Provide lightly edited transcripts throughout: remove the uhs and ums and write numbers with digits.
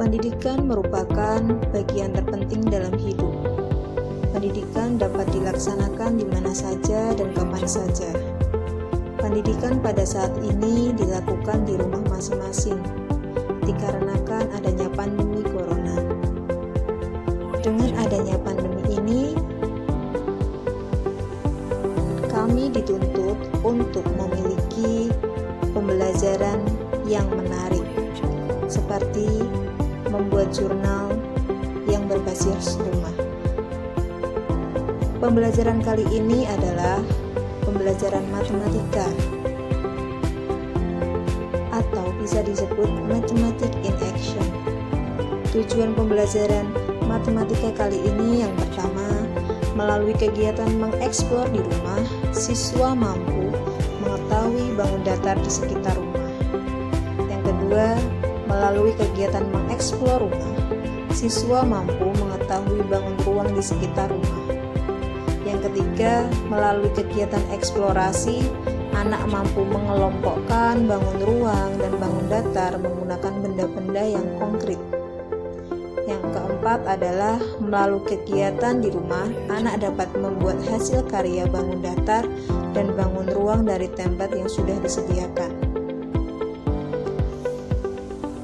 Pendidikan merupakan bagian terpenting dalam hidup. Pendidikan dapat dilaksanakan di mana saja dan kapan saja. Pendidikan pada saat ini dilakukan di rumah masing-masing, dikarenakan adanya pandemi corona. Dengan adanya pandemi ini, kami dituntut untuk memiliki pembelajaran yang menarik, seperti membuat jurnal yang berbasis rumah. Pembelajaran kali ini adalah pembelajaran matematika, atau bisa disebut Mathematics in Action. Tujuan pembelajaran matematika kali ini yang pertama, melalui kegiatan mengeksplor di rumah, siswa mampu mengetahui bangun datar di sekitar rumah. Yang kedua, melalui kegiatan mengeksplor rumah, siswa mampu mengetahui bangun ruang di sekitar rumah. Yang ketiga, melalui kegiatan eksplorasi, anak mampu mengelompokkan bangun ruang dan bangun datar menggunakan benda-benda yang konkret. Yang keempat adalah melalui kegiatan di rumah, anak dapat membuat hasil karya bangun datar dan bangun ruang dari template yang sudah disediakan.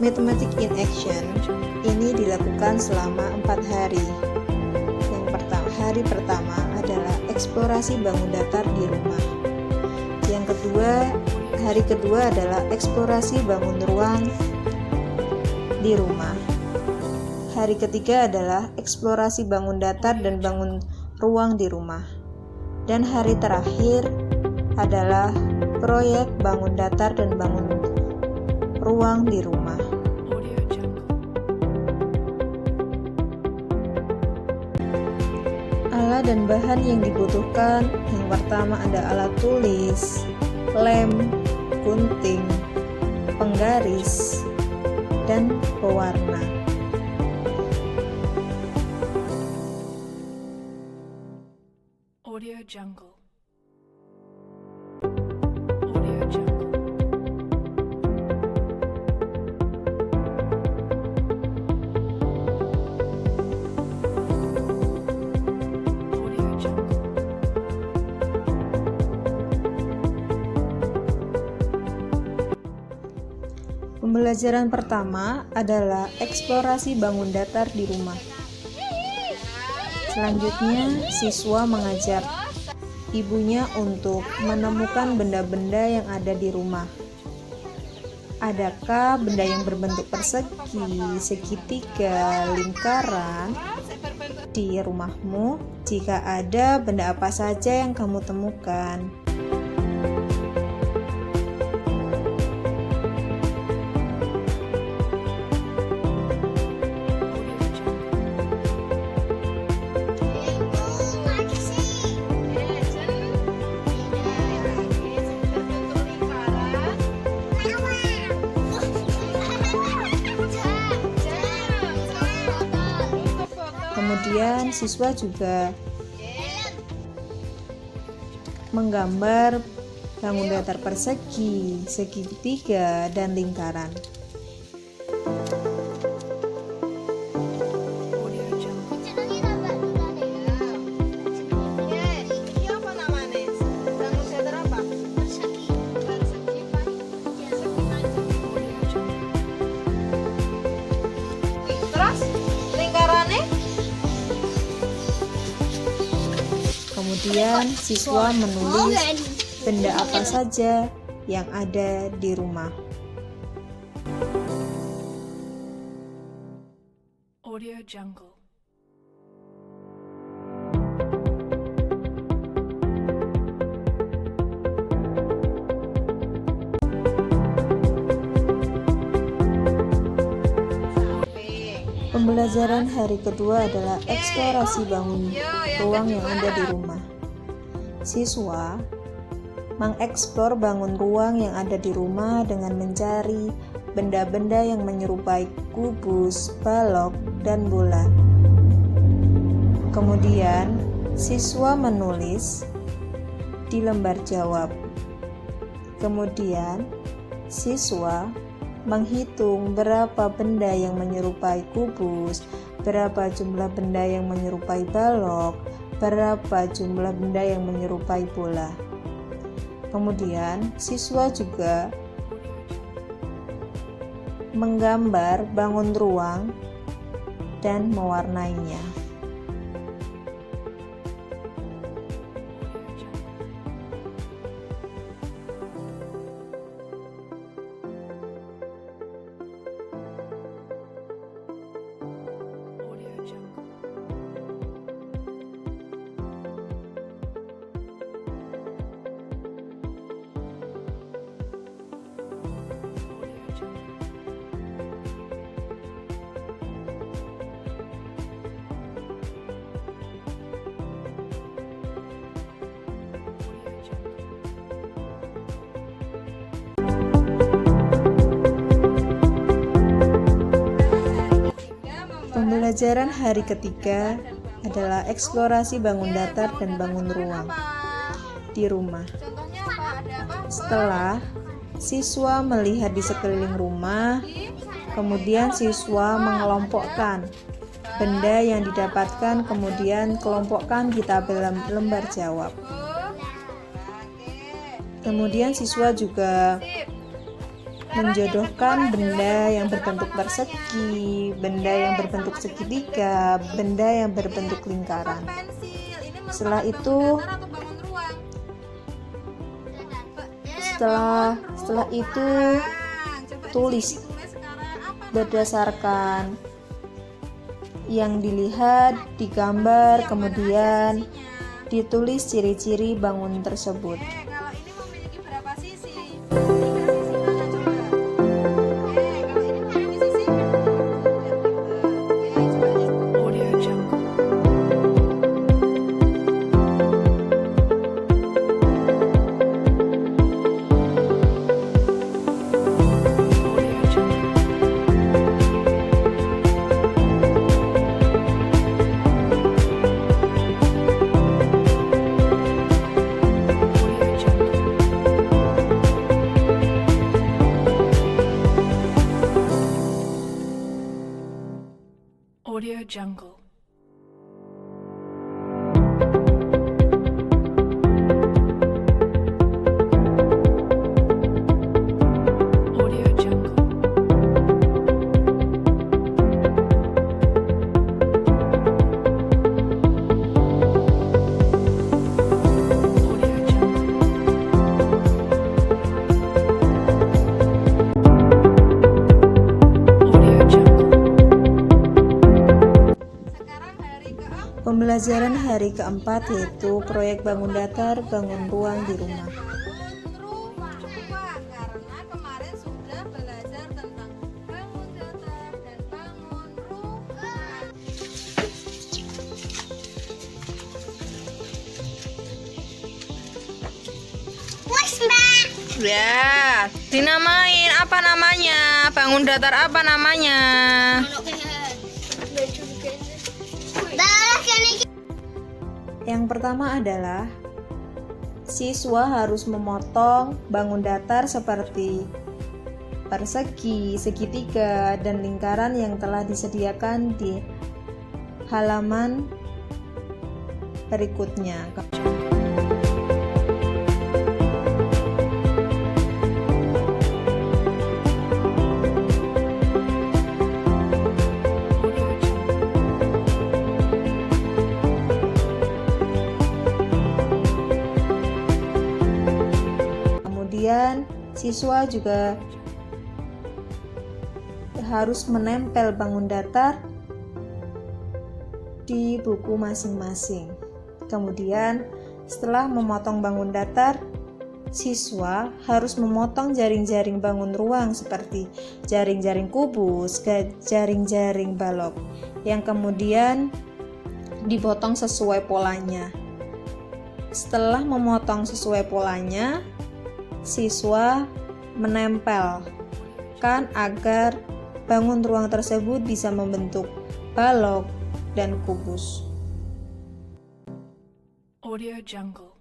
Mathematics in Action ini dilakukan selama 4 hari. Hari pertama adalah eksplorasi bangun datar di rumah. Hari kedua adalah eksplorasi bangun ruang di rumah. Hari ketiga adalah eksplorasi bangun datar dan bangun ruang di rumah. Dan hari terakhir adalah proyek bangun datar dan bangun ruang di rumah. Alat dan bahan yang dibutuhkan, yang pertama ada alat tulis, lem, gunting, penggaris, dan pewarna. Audio Jungle. Audio Jungle. Audio Jungle. Pembelajaran pertama adalah eksplorasi bangun datar di rumah. Selanjutnya, siswa mengajak ibunya untuk menemukan benda-benda yang ada di rumah. Adakah benda yang berbentuk persegi, segitiga, lingkaran di rumahmu? Jika ada, benda apa saja yang kamu temukan? Kemudian siswa juga menggambar bangun datar persegi, segitiga, dan lingkaran. Kemudian siswa menulis benda apa saja yang ada di rumah. Audio Jungle. Pembelajaran hari kedua adalah eksplorasi bangun ruang yang ada di rumah. Siswa mengeksplor bangun ruang yang ada di rumah dengan mencari benda-benda yang menyerupai kubus, balok, dan bola. Kemudian, siswa menulis di lembar jawab. Kemudian, siswa menghitung berapa benda yang menyerupai kubus, berapa jumlah benda yang menyerupai balok, berapa jumlah benda yang menyerupai bola. Kemudian, siswa juga menggambar bangun ruang dan mewarnainya. Audio Jungle. Audio Jungle. Audio Jungle. Pembelajaran hari ketiga adalah eksplorasi bangun datar dan bangun ruang di rumah. Setelah siswa melihat di sekeliling rumah, kemudian siswa mengelompokkan benda yang didapatkan, kemudian kelompokkan di tabel lembar jawab. Kemudian siswa juga menjodohkan benda yang berbentuk persegi, benda yang berbentuk segitiga, benda yang berbentuk lingkaran. Setelah itu tulis berdasarkan yang dilihat, digambar, kemudian ditulis ciri-ciri bangun tersebut. Kalau ini memiliki berapa sisi? 3 sisi mana coba? Kalau ini memiliki sisi? Coba. Audio Jungle. Audio Jungle. Audio Jungle. Audio Jungle. Audio Jungle. Audio Jungle. Audio Jungle. Sekarang hari keempat. Pembelajaran hari keempat yaitu proyek bangun datar, bangun ruang di rumah. Bangun ruang karena kemarin sudah belajar tentang bangun datar dan bangun ruang. Ya, dinamain apa namanya? Bangun datar apa namanya? Yang pertama adalah siswa harus memotong bangun datar seperti persegi, segitiga, dan lingkaran yang telah disediakan di halaman berikutnya. Audio Jungle. Kemudian siswa juga harus menempel bangun datar di buku masing-masing. Kemudian setelah memotong bangun datar, siswa harus memotong jaring-jaring bangun ruang seperti jaring-jaring kubus, jaring-jaring balok yang kemudian dipotong sesuai polanya. Setelah memotong sesuai polanya, siswa menempelkan agar bangun ruang tersebut bisa membentuk balok dan kubus. Audio Jungle.